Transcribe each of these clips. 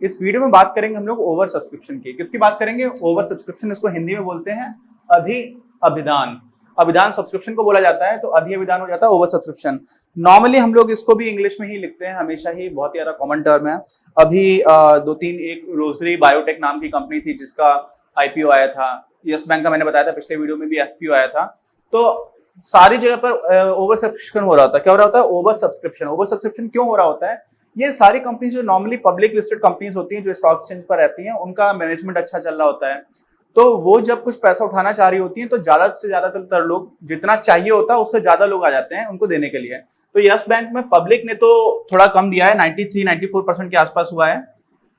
इस वीडियो में बात करेंगे हम लोग ओवर सब्सक्रिप्शन की। किसकी बात करेंगे? Over subscription. इसको हिंदी में बोलते हैं अभिदान। अभिदान सब्सक्रिप्शन को बोला जाता है, तो अभिदान हो जाता है ओवर सब्सक्रिप्शन। नॉर्मली हम लोग इसको भी इंग्लिश में ही लिखते हैं, हमेशा ही, बहुत ही ज्यादा कॉमन टर्म है। अभी एक रोजरी बायोटेक नाम की कंपनी थी जिसका आईपीओ आया था। यस बैंक का मैंने बताया था पिछले वीडियो में भी एफपीओ आया था। तो सारी जगह पर ओवर सब्सक्रिप्शन हो रहा होता है। क्या हो रहा होता है? Over subscription. ओवर सब्सक्रिप्शन क्यों हो रहा होता है? ये सारी कंपनीज जो नॉर्मली पब्लिक लिस्टेड कंपनीज होती हैं, जो स्टॉक एक्सचेंज पर रहती हैं, उनका मैनेजमेंट अच्छा चल रहा होता है, तो वो जब कुछ पैसा उठाना चाह रही होती हैं तो ज्यादा से ज्यादातर लोग, जितना चाहिए होता है उससे ज्यादा लोग आ जाते हैं उनको देने के लिए। तो यस बैंक में पब्लिक ने तो थोड़ा कम दिया है, 93-94% के आसपास हुआ है।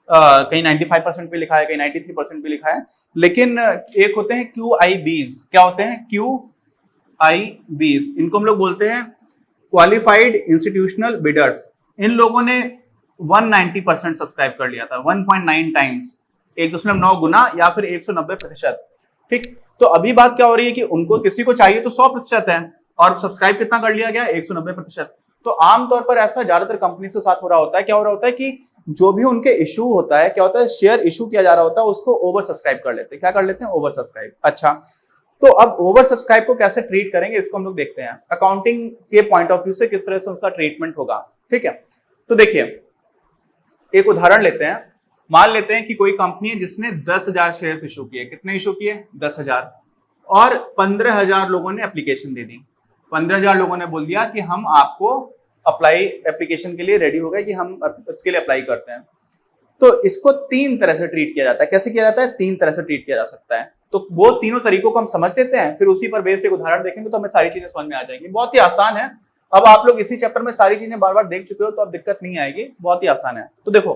कहीं 95% पे लिखा है, कहीं 93% पे लिखा है। लेकिन एक होते हैं QIBs। क्या होते हैं? QIBs, इनको हम लोग बोलते हैं क्वालिफाइड इंस्टीट्यूशनल बिडर्स। इन लोगों ने 190% सब्सक्राइब कर लिया था, 1.9 टाइम्स, 1.9 गुना या फिर 190%। ठीक, तो अभी बात क्या हो रही है कि उनको, किसी को चाहिए तो 100% है, और सब्सक्राइब कितना कर लिया गया? 190%। तो आमतौर पर ऐसा ज्यादातर कंपनी के साथ हो रहा होता है। क्या हो रहा होता है कि जो भी उनके इशू होता है, क्या होता है, शेयर इशू किया जा रहा होता है, उसको ओवर सब्सक्राइब कर लेते हैं। क्या कर लेते हैं? Over subscribe. अच्छा, तो अब ओवर सब्सक्राइब को कैसे ट्रीट करेंगे, इसको हम लोग देखते हैं अकाउंटिंग के पॉइंट ऑफ व्यू से, किस तरह से उसका ट्रीटमेंट होगा। ठीक है, तो देखिए एक उदाहरण लेते हैं। मान लेते हैं कि कोई कंपनी है जिसने 10,000 शेयर्स इशू किए। कितने इशू किए? 10,000। और 15,000 लोगों ने एप्लीकेशन दे दी। 15,000 लोगों ने बोल दिया कि हम आपको अप्लाई, एप्लीकेशन के लिए रेडी हो गए कि हम इसके लिए अप्लाई करते हैं। तो इसको 3 तरह से ट्रीट किया जाता है। कैसे किया जाता है? 3 तरह से ट्रीट किया जा सकता है। तो वो तीनों तरीकों को हम समझ लेते हैं, फिर उसी पर बेस्ड एक उदाहरण देखेंगे तो हमें सारी चीजें समझ में आ जाएंगी। बहुत ही आसान है। अब आप लोग इसी चैप्टर में सारी चीजें बार बार देख चुके हो तो अब दिक्कत नहीं आएगी, बहुत ही आसान है। तो देखो,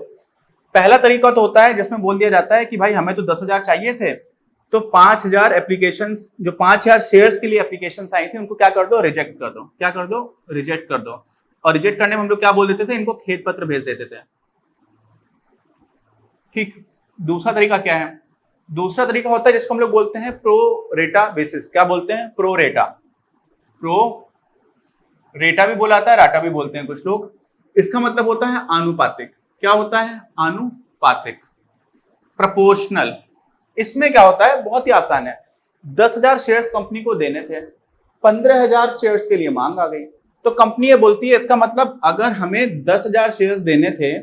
पहला तरीका तो होता है जिसमें बोल दिया जाता है कि भाई हमें तो 10,000 चाहिए थे, तो 5,000 एप्लीकेशंस, जो 5,000 शेयर्स के लिए एप्लीकेशंस आई थी, उनको क्या कर दो? रिजेक्ट कर दो। क्या कर दो? रिजेक्ट कर दो। और रिजेक्ट करने में हम लोग क्या बोल देते थे? इनको खेद पत्र भेज देते थे। ठीक, दूसरा तरीका क्या है? दूसरा तरीका होता है जिसको हम लोग बोलते हैं प्रो रेटा बेसिस। क्या बोलते हैं? प्रो रेटा। प्रो रेटा भी बोला जाता है, राटा भी बोलते हैं कुछ लोग। इसका मतलब होता है आनुपातिक। क्या होता है? आनुपातिक, प्रोपोर्शनल। इसमें क्या होता है? बहुत ही आसान है। 10,000 शेयर्स कंपनी को देने थे, 15,000 शेयर्स के लिए मांग आ गई, तो कंपनी ये बोलती है, इसका मतलब अगर हमें 10,000 शेयर्स देने थे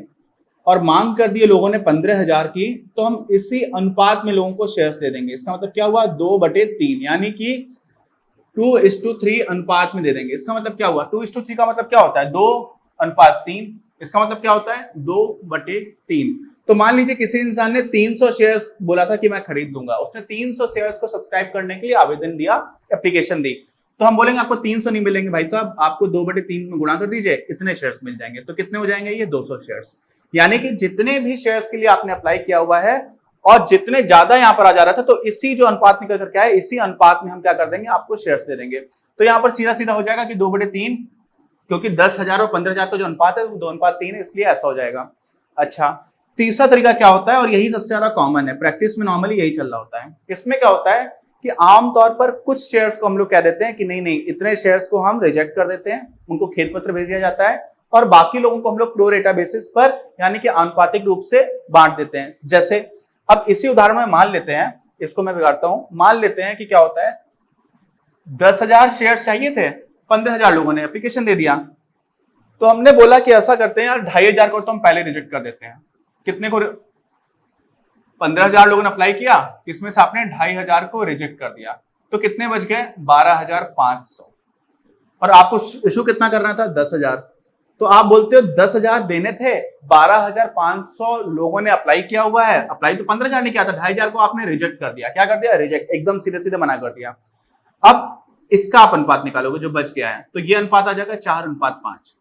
और मांग कर दिए लोगों ने 15,000 की, तो हम इसी अनुपात में लोगों को शेयर्स दे देंगे। इसका मतलब क्या हुआ? 2/3, यानी कि 2:3 अनुपात में दे देंगे। इसका मतलब क्या हुआ? 2:3 का मतलब क्या होता है? 2:3। इसका मतलब क्या होता है? 2/3। तो मान लीजिए किसी इंसान ने 300 शेयर्स बोला था कि मैं खरीद लूंगा, उसने 300 शेयर्स को सब्सक्राइब करने के लिए आवेदन दिया, एप्लीकेशन दी, तो हम बोलेंगे आपको 300 नहीं मिलेंगे भाई साहब, आपको 2/3 में गुणा कर दीजिए, इतने शेयर्स मिल जाएंगे। तो कितने हो जाएंगे? ये 200 शेयर्स। यानी कि जितने भी शेयर्स के लिए आपने अप्लाई किया हुआ है और जितने ज्यादा यहाँ पर आ जा रहा था, तो इसी जो अनुपात निकल कर क्या है, इसी अनुपात में हम क्या कर देंगे? आपको शेयर्स दे देंगे। तो यहाँ पर सीधा सीधा हो जाएगा कि 2/3, क्योंकि 10,000 और 15,000 का जो अनुपात है वो 2:3 है, इसलिए ऐसा हो जाएगा। अच्छा, तीसरा तरीका क्या होता है, और यही सबसे ज्यादा कॉमन है, प्रैक्टिस में नॉर्मली यही चल रहा होता है। इसमें क्या होता है कि आमतौर पर कुछ शेयर्स को हम लोग कह देते हैं कि नहीं नहीं, इतने शेयर्स को हम रिजेक्ट कर देते हैं, उनको खेद पत्र भेज दिया जाता है, और बाकी लोगों को हम लोग प्रो रेटा बेसिस पर, यानी कि आनुपातिक रूप से बांट देते हैं। जैसे अब इसी उदाहरण में मान लेते हैं, इसको मैं बिगाड़ता हूं, मान लेते हैं कि क्या होता है, 10,000 शेयर्स चाहिए थे, 15,000 लोगों ने एप्लीकेशन दे दिया, तो हमने बोला कि ऐसा करते हैं यार, 2,500 को तो हम पहले रिजेक्ट कर देते हैं। कितने को? 15,000 लोगों ने अप्लाई किया, इसमें से आपने 2,500 को रिजेक्ट कर दिया, तो कितने बच गए? 12,500। और आपको इशू कितना करना था? 10,000। तो आप बोलते हो 10,000 देने थे, 12,500 लोगों ने अप्लाई किया हुआ है। अप्लाई तो 15,000 ने किया था, 2,500 को आपने रिजेक्ट कर दिया। क्या कर दिया? रिजेक्ट, एकदम सीधे सीधे मना कर दिया। अब इसका आप अनुपात निकालोगे जो बच गया है, तो ये अनुपात आ जाएगा 4:5।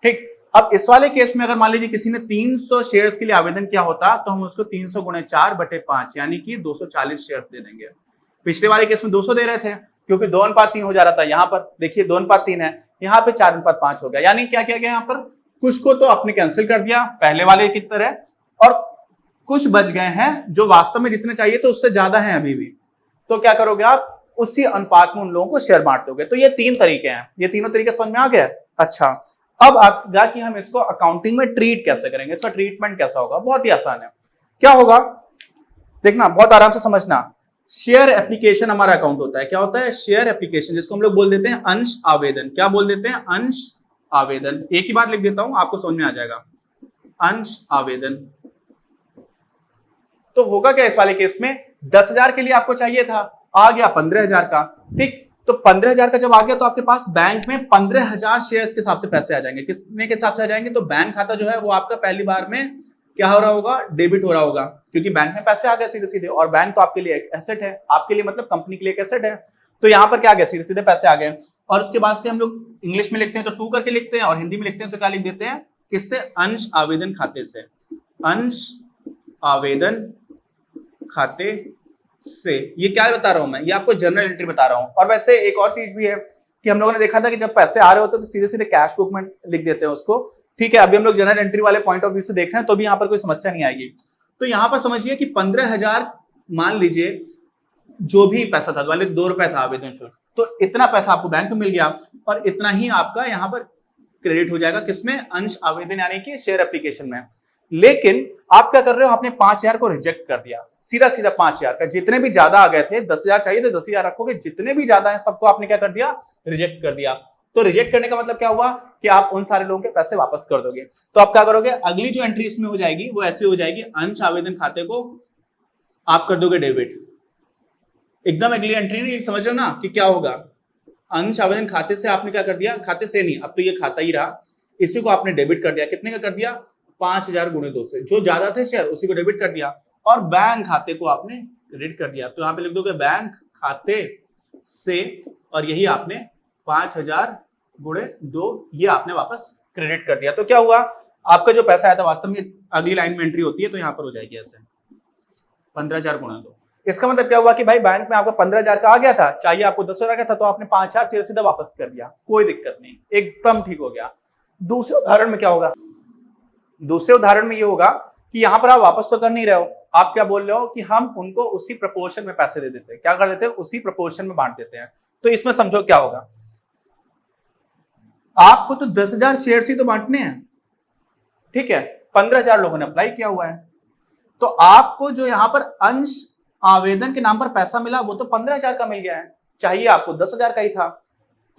ठीक, अब इस वाले केस में अगर मान लीजिए किसी ने 300 शेयर्स के लिए आवेदन किया होता, तो हम उसको 300 गुणे 4/5, यानी कि 240 शेयर्स दे देंगे। पिछले वाले केस में 200 दे रहे थे, क्योंकि 2:3 हो जा रहा था। यहाँ पर देखिए 2:3 है, यहाँ पे 4:5 हो गया। यानी क्या किया गया यहाँ पर? कुछ को तो आपने कैंसिल कर दिया पहले वाले की तरह, और कुछ बच गए हैं जो वास्तव में जितने चाहिए तो उससे ज्यादा है अभी भी। तो क्या करोगे आप? उसी अनुपात में उन लोगों को शेयर बांट दोगे। तो ये 3 तरीके हैं, ये तीनों तरीके समझ में आ गया। अच्छा, अब आएगा कि हम इसको अकाउंटिंग में ट्रीट कैसे करेंगे, इसका ट्रीटमेंट कैसा होगा। बहुत ही आसान है। क्या होगा देखना, बहुत आराम से समझना। शेयर एप्लीकेशन हमारा अकाउंट होता है। क्या होता है? शेयर एप्लीकेशन, जिसको हम लोग बोल देते हैं अंश आवेदन। क्या बोल देते हैं? अंश आवेदन। एक ही बात लिख देता हूं, आपको समझ में आ जाएगा। अंश आवेदन। तो होगा क्या इस वाले केस में, 10,000 के लिए आपको चाहिए था, आ गया 15,000 का। ठीक, तो 15,000 का जब आ गया तो आपके पास बैंक में 15,000 शेयर्स के हिसाब से पैसे आ जाएंगे। कितने के हिसाब से आ जाएंगे? तो बैंक खाता जो है वो आपका पहली बार में क्या हो रहा होगा? डेबिट हो रहा होगा, क्योंकि बैंक में पैसे आ गए सीधे सीधे। और बैंक तो आपके लिए एक एसेट है, आपके लिए मतलब कंपनी के लिए एक एसेट है। तो यहाँ पर क्या आ गया? सीधे सीधे पैसे आ गए। और उसके बाद से हम लोग इंग्लिश में लिखते हैं तो 2 करके लिखते हैं, और हिंदी में लिखते हैं तो क्या लिख देते हैं? किससे? अंश आवेदन खाते से। अंश आवेदन खाते से। ये क्या बता रहा हूं मैं? ये आपको जनरल एंट्री बता रहा हूं। और वैसे एक और चीज भी है कि हम लोगों ने देखा था कि जब पैसे आ रहे होते तो सीधे सीधे कैश बुक में लिख देते हैं उसको। ठीक है, अभी हम लोग जनरल एंट्री वाले पॉइंट ऑफ व्यू से देख रहे हैं तो भी यहाँ पर कोई समस्या नहीं आएगी। तो यहाँ पर समझिए कि 15,000 मान लीजिए जो भी पैसा था, मान लीजिए 2 रुपए था आवेदन शुल्क, तो इतना पैसा आपको बैंक में मिल गया और इतना ही आपका यहाँ पर क्रेडिट हो जाएगा। किसमें? अंश आवेदन यानी कि शेयर एप्लीकेशन में। लेकिन आप क्या कर रहे हो? आपने 5,000 को रिजेक्ट कर दिया, सीधा सीधा 5,000 का। जितने भी ज्यादा आ गए थे, 10,000 चाहिए थे 10,000 रखोगे, जितने भी ज्यादा है सबको आपने क्या कर दिया? रिजेक्ट कर दिया। तो रिजेक्ट करने का मतलब क्या हुआ कि आप उन सारे लोगों के पैसे वापस कर दोगे। तो आप क्या करोगे? अगली जो एंट्री इसमें हो जाएगी वो ऐसी हो जाएगी, अंश आवेदन खाते को आप कर दोगे डेबिट। एकदम अगली एंट्री नहीं, समझ रहे हो ना कि क्या होगा? अंश आवेदन खाते से आपने क्या कर दिया? खाते से नहीं, अब तो ये खाता ही रहा, इसी को आपने डेबिट कर दिया। कितने का कर दिया? 5,000 गुणे 2 से। जो ज्यादा थे शेयर उसी को डेबिट कर दिया, और बैंक खाते को आपने क्रेडिट कर दिया। तो यहाँ पे लिख दोगे बैंक खाते से, और यही आपने 5,000 गुणे 2 ये आपने वापस क्रेडिट कर दिया। तो क्या हुआ? आपका जो पैसा आया था वास्तव में अगली लाइन में एंट्री होती है तो यहाँ पर हो जाएगी ऐसे 15,000 गुणा 2। इसका मतलब क्या हुआ कि भाई बैंक में आपका 15,000 का आ गया था, चाहिए आपको 10,000 का था, तो आपने 5,000 सीधा सीधा वापस कर दिया, कोई दिक्कत नहीं, एकदम ठीक हो गया। दूसरे उदाहरण में क्या होगा? दूसरे उदाहरण में ये होगा कि यहां पर आप वापस तो कर नहीं रहे हो, आप क्या बोल रहे हो कि हम उनको उसी प्रपोर्शन में पैसे दे देते हैं। क्या कर देते हैं? उसी प्रपोर्शन में बांट देते हैं। तो इसमें समझो क्या होगा, आपको तो 10,000 शेयर ही तो बांटने हैं, ठीक है, 15,000 लोगों ने अप्लाई किया हुआ है, तो आपको जो यहां पर अंश आवेदन के नाम पर पैसा मिला वो तो 15,000 का मिल गया है, चाहिए आपको 10,000 का ही था।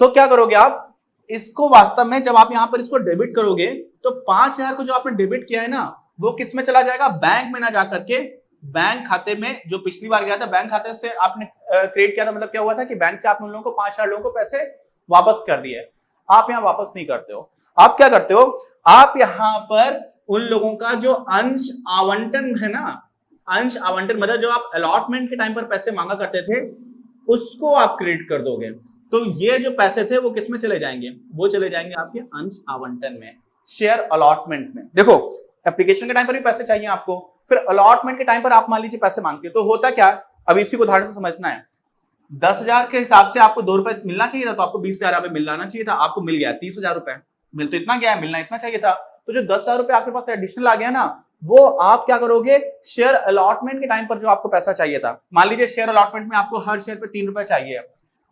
तो क्या करोगे आप? इसको वास्तव में जब आप यहां पर इसको डेबिट करोगे तो 5,000 को जो आपने डेबिट किया है ना, वो किस में चला जाएगा? बैंक में ना जाकर के बैंक खाते में, जो पिछली बार गया था बैंक खाते से आपने क्रिएट किया था। मतलब क्या हुआ था कि बैंक से आपने उन लोगों को 5,000 लोगों को पैसे वापस कर दिए। आप यहां वापस नहीं करते हो, आप क्या करते हो? आप यहां पर उन लोगों का जो अंश आवंटन है ना, अंश आवंटन मतलब जो आप अलॉटमेंट के टाइम पर पैसे मांगा करते थे उसको आप क्रेडिट कर दोगे। तो ये जो पैसे थे वो किस में चले जाएंगे? वो चले जाएंगे आपके अंश आवंटन में, शेयर अलॉटमेंट में। देखो एप्लीकेशन के टाइम पर भी पैसे चाहिए आपको, फिर अलॉटमेंट के टाइम पर आप मान लीजिए पैसे मांगते हो, तो होता क्या? अब इसी को उदाहरण से समझना है। 10,000 के हिसाब से आपको 2 रुपए मिलना चाहिए था, तो आपको 20,000 रुपए मिलना चाहिए था, आपको मिल गया 30,000 रुपए। मिल तो इतना गया है, मिलना इतना चाहिए था। तो जो 10,000 रुपए आपके पास एडिशनल आ गया ना, वो आप क्या करोगे? शेयर अलॉटमेंट के टाइम पर जो आपको पैसा चाहिए था, मान लीजिए शेयर अलॉटमेंट में आपको हर शेयर पे 3 रुपए चाहिए,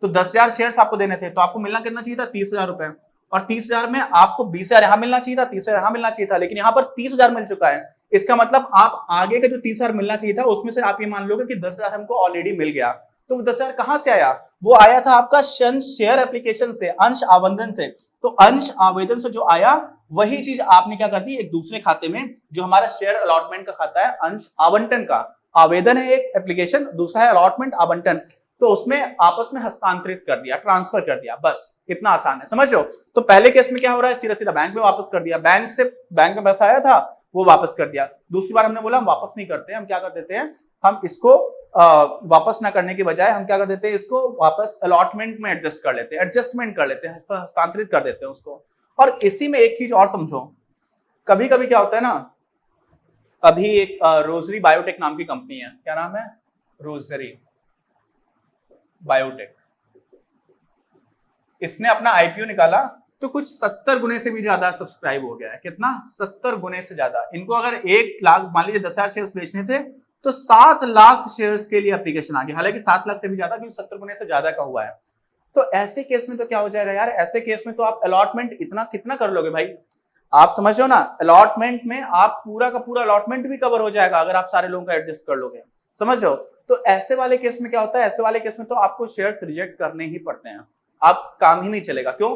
तो 10,000 शेयर्स आपको देने थे, तो आपको मिलना कितना चाहिए था? 30,000 रुपए। और 30,000 में आपको 20,000 यहां मिलना चाहिए था, 30,000 यहां मिलना चाहिए था, लेकिन यहां पर 30,000 मिल चुका है। इसका मतलब आप आगे का जो 30,000 मिलना चाहिए था उसमें से आप ये मान लोगे कि 10,000 हमको ऑलरेडी मिल गया। तो 10,000 कहां से आया? वो आया था आपका शेयर एप्लीकेशन से, अंश आवेदन से। तो अंश आवेदन से जो आया वही चीज आपने क्या कर दी? एक दूसरे खाते में, जो हमारा शेयर अलॉटमेंट का खाता है, अंश आवंटन का। आवेदन है एक एप्लीकेशन, दूसरा है अलॉटमेंट आवंटन, तो उसमें आपस में हस्तांतरित कर दिया, ट्रांसफर कर दिया, बस इतना आसान है, समझ लो। तो पहले केस में क्या हो रहा है? सीधा सीधा बैंक में वापस कर दिया, बैंक से बैंक में पैसा आया था वो वापस कर दिया। दूसरी बार हमने बोला हम वापस नहीं करते, हम क्या कर देते हैं? हम इसको वापस ना करने के बजाय हम क्या कर देते हैं? इसको वापस अलॉटमेंट में एडजस्ट कर लेते हैं, एडजस्टमेंट कर लेते हैं, हस्तांतरित कर देते हैं उसको। और इसी में एक चीज और समझो, कभी कभी क्या होता है ना, अभी एक रोजरी बायोटेक नाम की कंपनी है, क्या नाम है? Rosary biotech. इसने अपना आईपीओ निकाला तो कुछ 70 गुने से भी ज्यादा सब्सक्राइब हो गया है। कितना? 70 गुने से ज्यादा। इनको अगर 1 लाख मान लीजिए 10,000 शेयर्स बेचने थे तो 7 लाख शेयर्स के लिए एप्लीकेशन आ गया, हालांकि 7 लाख से भी ज्यादा, क्योंकि 70 गुने से ज्यादा का हुआ है। तो ऐसे केस में तो क्या हो जाएगा यार, ऐसे केस में तो आप अलॉटमेंट इतना कितना कर लोगे भाई, आप समझ रहे हो ना, अलॉटमेंट में आप पूरा का पूरा अलॉटमेंट भी कवर हो जाएगा अगर आप सारे लोगों का एडजस्ट कर लोगे, समझ रहे हो। तो ऐसे वाले केस में क्या होता है, ऐसे वाले केस में तो आपको शेयर्स रिजेक्ट करने ही पड़ते हैं, आप काम ही नहीं चलेगा। क्यों,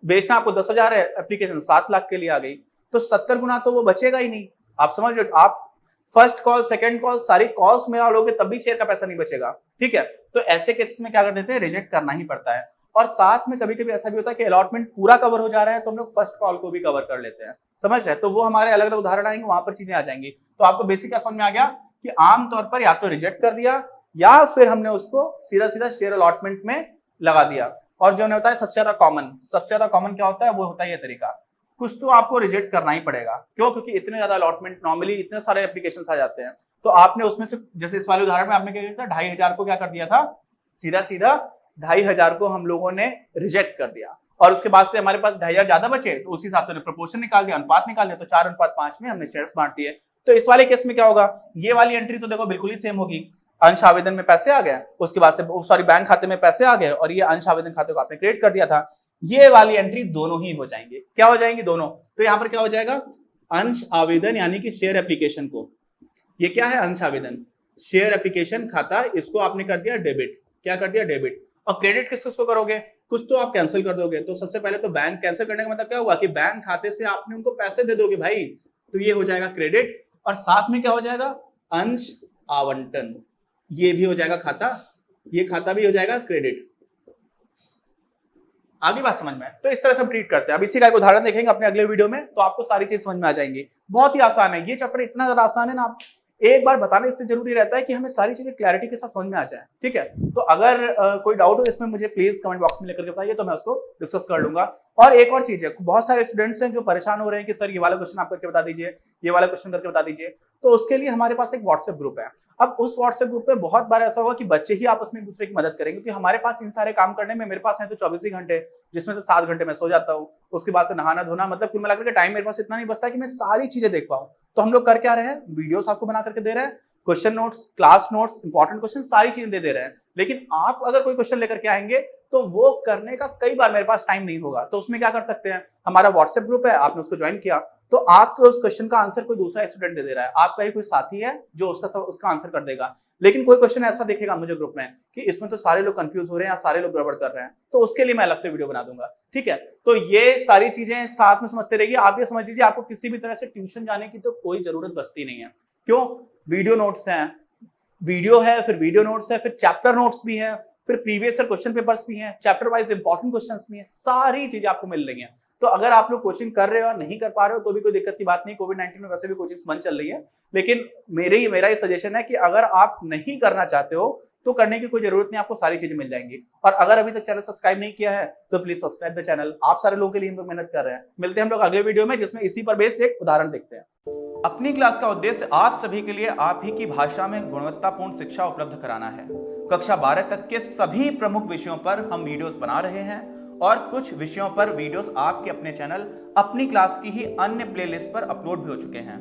बेचना आपको 10,000 है, एप्लीकेशन 7 लाख के लिए आ गई, तो 70 गुना तो वो बचेगा ही नहीं। आप समझ रहे हो, आप फर्स्ट कॉल सेकंड कॉल सारी कॉल्स में लोगे तब भी शेयर का पैसा नहीं बचेगा, ठीक है। तो ऐसे केसेस में क्या कर देते हैं, रिजेक्ट करना ही पड़ता है। और साथ में कभी कभी ऐसा भी होता है कि अलॉटमेंट पूरा कवर हो जा रहा है तो हम लोग फर्स्ट कॉल को भी कवर कर लेते हैं, समझ रहे हैं। तो वो हमारे अलग अलग उदाहरण आएंगे, वहां पर चीजें आ जाएंगी। तो आपको बेसिक क्या समझ में आ गया कि आमतौर पर या तो रिजेक्ट कर दिया या फिर हमने उसको सीधा सीधा शेयर अलॉटमेंट में लगा दिया। और जो होता है सबसे ज्यादा कॉमन क्या होता है, वो होता है ये तरीका, कुछ तो आपको रिजेक्ट करना ही पड़ेगा। क्यों, क्योंकि इतने ज्यादा अलॉटमेंट, नॉर्मली इतने सारे एप्लीकेशंस आ जाते हैं, तो आपने उसमें से, जैसे इस वाले उदाहरण में आपने क्या किया था, 2,500 को क्या कर दिया था, सीधा सीधा 2,500 को हम लोगों ने रिजेक्ट कर दिया। और उसके बाद से हमारे पास 2,500 ज्यादा बचे, तो उसी हिसाब से प्रोपोर्शन निकाल दिया, अनुपात निकाल दिया, तो 4:5 में हमने शेयर्स बांट दिए। तो इस वाले केस में क्या होगा, ये वाली एंट्री तो देखो बिल्कुल ही सेम होगी, अंश आवेदन में पैसे आ गए, उसके बाद से सॉरी बैंक खाते में पैसे आ गए, और ये अंश आवेदन खाते को आपने क्रिएट कर दिया था, ये वाली एंट्री दोनों ही हो जाएंगे। क्या हो जाएंगी, दोनों। तो यहाँ पर क्या हो जाएगा, अंश आवेदन यानी कि शेयर एप्लीकेशन को, ये क्या है, अंश आवेदन, शेयर एप्लीकेशन खाता, इसको आपने कर दिया डेबिट। क्या कर दिया, डेबिट। और क्रेडिट किसको करोगे, कुछ तो आप कैंसिल कर दोगे। तो सबसे पहले तो बैंक कैंसिल करने का मतलब क्या हुआ कि बैंक खाते से आपने उनको पैसे दे दोगे भाई, तो ये हो जाएगा क्रेडिट। और साथ में क्या हो जाएगा, अंश आवंटन, ये भी हो जाएगा खाता, ये खाता भी हो जाएगा क्रेडिट। आगे बात समझ में। तो इस तरह से हम ट्रीट करते हैं। अब इसी का एक उदाहरण देखेंगे अपने अगले वीडियो में, तो आपको सारी चीज समझ में आ जाएंगी। बहुत ही आसान है ये चैप्टर, इतना ज्यादा आसान है ना, आप एक बार बताने इससे जरूरी रहता है कि हमें सारी चीजें क्लैरिटी के साथ समझ में आ जाए, ठीक है। तो अगर कोई डाउट हो इसमें मुझे प्लीज कमेंट बॉक्स में लेकर के बताइए, तो मैं उसको डिस्कस कर लूंगा। और एक और चीज है, बहुत सारे स्टूडेंट्स हैं जो परेशान हो रहे हैं कि सर ये वाला क्वेश्चन आप करके बता दीजिए, ये वाला क्वेश्चन करके बता दीजिए। तो उसके लिए हमारे पास एक व्हाट्सएप ग्रुप है। अब उस व्हाट्सएप ग्रुप में बहुत बार ऐसा होगा कि बच्चे ही आपस में एक दूसरे की मदद करेंगे, क्योंकि हमारे पास इन सारे काम करने में, मेरे पास है तो 24 ही घंटे, जिसमें से 7 घंटे मैं सो जाता हूँ, उसके बाद से नहाना धोना, मतलब कुल मिलाकर के टाइम मेरे पास इतना नहीं बचता कि मैं सारी चीजें देख पाऊँ। तो हम लोग कर क्या रहे हैं, वीडियोस आपको बना करके दे रहे हैं, question notes, class notes, important question, सारी चीजें दे रहे हैं। लेकिन आप अगर कोई क्वेश्चन लेकर के आएंगे तो वो करने का कई बार मेरे पास टाइम नहीं होगा। तो उसमें क्या कर सकते हैं, हमारा व्हाट्सएप ग्रुप है, आपने उसको ज्वाइन किया, तो आपको उस क्वेश्चन का आंसर कोई दूसरा स्टूडेंट दे रहा है, आपका ही कोई साथी है जो उसका आंसर कर देगा। लेकिन कोई क्वेश्चन ऐसा देखेगा मुझे ग्रुप में कि इसमें तो सारे लोग कंफ्यूज हो रहे हैं या सारे लोग गड़बड़ कर रहे हैं, तो उसके लिए मैं अलग से वीडियो बना दूंगा, ठीक है। तो ये सारी चीजें साथ में समझते रहिए। आप ये समझ लीजिए, आपको किसी भी तरह से ट्यूशन जाने की तो कोई जरूरत बचती नहीं है। क्यों, वीडियो नोट्स हैं, वीडियो है, फिर वीडियो नोट्स है, फिर चैप्टर नोट्स भी है, फिर प्रीवियस ईयर क्वेश्चन पेपर्स भी हैं, चैप्टर वाइज इंपॉर्टेंट क्वेश्चंस भी हैं, सारी चीजें आपको मिल रही हैं। तो अगर आप लोग कोचिंग कर रहे हो और नहीं कर पा रहे हो तो भी कोई दिक्कत की बात नहीं, कोविड-19 में वैसे भी कोचिंग बंद चल रही है। लेकिन मेरा ये सजेशन है कि अगर आप नहीं करना चाहते हो तो करने की कोई जरूरत नहीं, आपको सारी चीजें मिल जाएंगी। और अगर अभी तक चैनल सब्सक्राइब नहीं किया है तो प्लीज सब्सक्राइब द चैनल। आप सारे लोगों के लिए हम लोग मेहनत कर रहे हैं। मिलते हैं हम लोग अगले वीडियो में, जिसमें इसी पर बेस्ड एक उदाहरण देखते हैं। अपनी क्लास का उद्देश्य आप सभी के लिए आप ही की भाषा में गुणवत्तापूर्ण शिक्षा उपलब्ध कराना है। कक्षा 12 तक के सभी प्रमुख विषयों पर हम वीडियोस बना रहे हैं, और कुछ विषयों पर वीडियोस आपके अपने चैनल अपनी क्लास की ही अन्य प्लेलिस्ट पर अपलोड भी हो चुके हैं।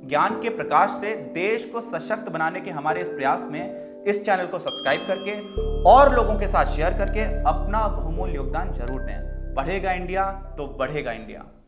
ज्ञान के प्रकाश से देश को सशक्त बनाने के हमारे इस प्रयास में इस चैनल को सब्सक्राइब करके और लोगों के साथ शेयर करके अपना बहुमूल्य योगदान जरूर दें। पढ़ेगा इंडिया तो बढ़ेगा इंडिया।